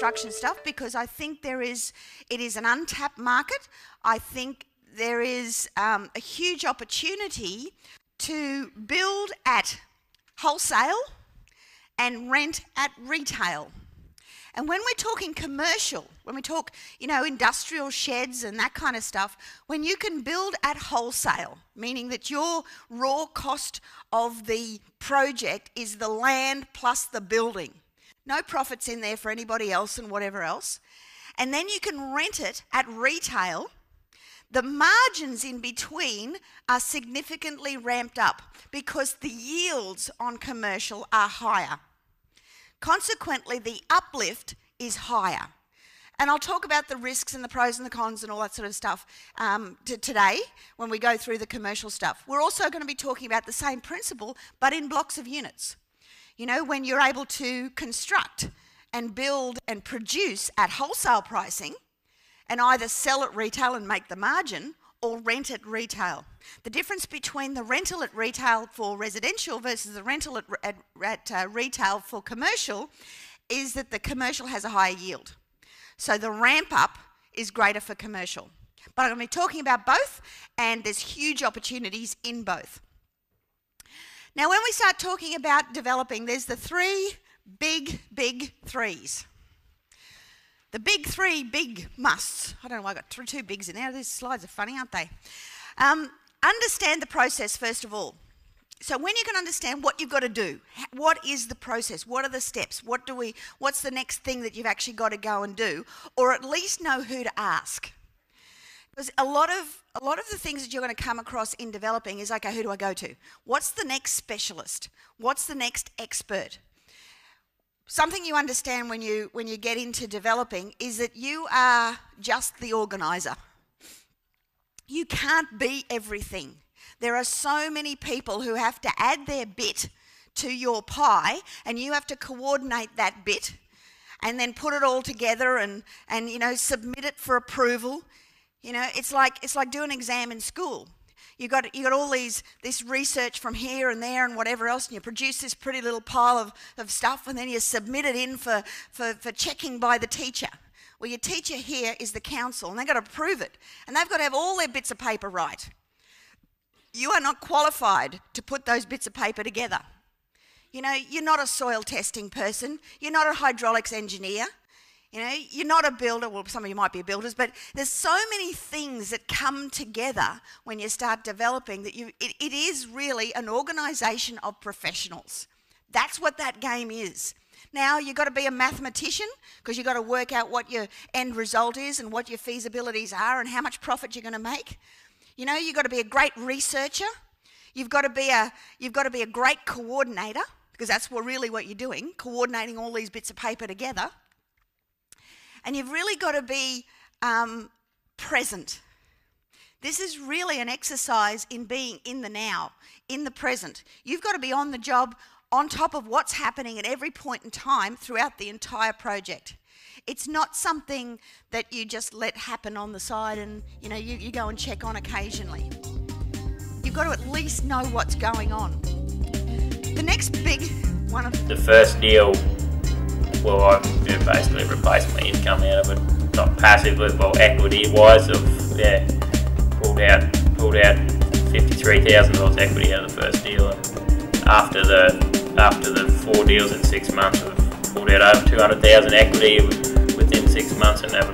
construction stuff because I think it is an untapped market. I think there is a huge opportunity to build at wholesale and rent at retail. And when we're talking commercial, when we talk, industrial sheds and that kind of stuff, when you can build at wholesale, meaning that your raw cost of the project is the land plus the building. No profits in there for anybody else and whatever else. And then you can rent it at retail. The margins in between are significantly ramped up because the yields on commercial are higher. Consequently, the uplift is higher. And I'll talk about the risks and the pros and the cons and all that sort of stuff today when we go through the commercial stuff. We're also going to be talking about the same principle, but in blocks of units. When you're able to construct and build and produce at wholesale pricing and either sell at retail and make the margin or rent at retail. The difference between the rental at retail for residential versus the rental at retail for commercial is that the commercial has a higher yield. So the ramp up is greater for commercial. But I'm going to be talking about both, and there's huge opportunities in both. Now, when we start talking about developing, there's the three big threes. The big three big musts. I don't know why I got two bigs in there. These slides are funny, aren't they? Understand the process first of all. So when you can understand what you've got to do, what is the process? What are the steps? What's the next thing that you've actually got to go and do? Or at least know who to ask. Because a lot of the things that you're going to come across in developing is, okay, who do I go to? What's the next specialist? What's the next expert? Something you understand when you get into developing is that you are just the organiser. You can't be everything. There are so many people who have to add their bit to your pie, and you have to coordinate that bit and then put it all together and submit it for approval. It's like doing an exam in school. You got all this research from here and there and whatever else, and you produce this pretty little pile of stuff, and then you submit it in for checking by the teacher. Well, your teacher here is the council, and they've got to approve it, and they've got to have all their bits of paper right. You are not qualified to put those bits of paper together. You're not a soil testing person. You're not a hydraulics engineer. You're not a builder. Well, some of you might be builders, but there's so many things that come together when you start developing that it is really an organisation of professionals. That's what that game is. Now, you've got to be a mathematician because you've got to work out what your end result is and what your feasibilities are and how much profit you're going to make. You've got to be a great researcher. You've got to be a great coordinator, because that's really what you're doing, coordinating all these bits of paper together. And you've really got to be present. This is really an exercise in being in the now, in the present. You've got to be on the job, on top of what's happening at every point in time throughout the entire project. It's not something that you just let happen on the side and you go and check on occasionally. You've got to at least know what's going on. The next big one of the first deal, well, I basically replaced my income out of it, not passively, well, equity-wise. Pulled out $53,000 equity out of the first deal, and after the 4 deals in 6 months, I've pulled out over $200,000 equity within 6 months and have a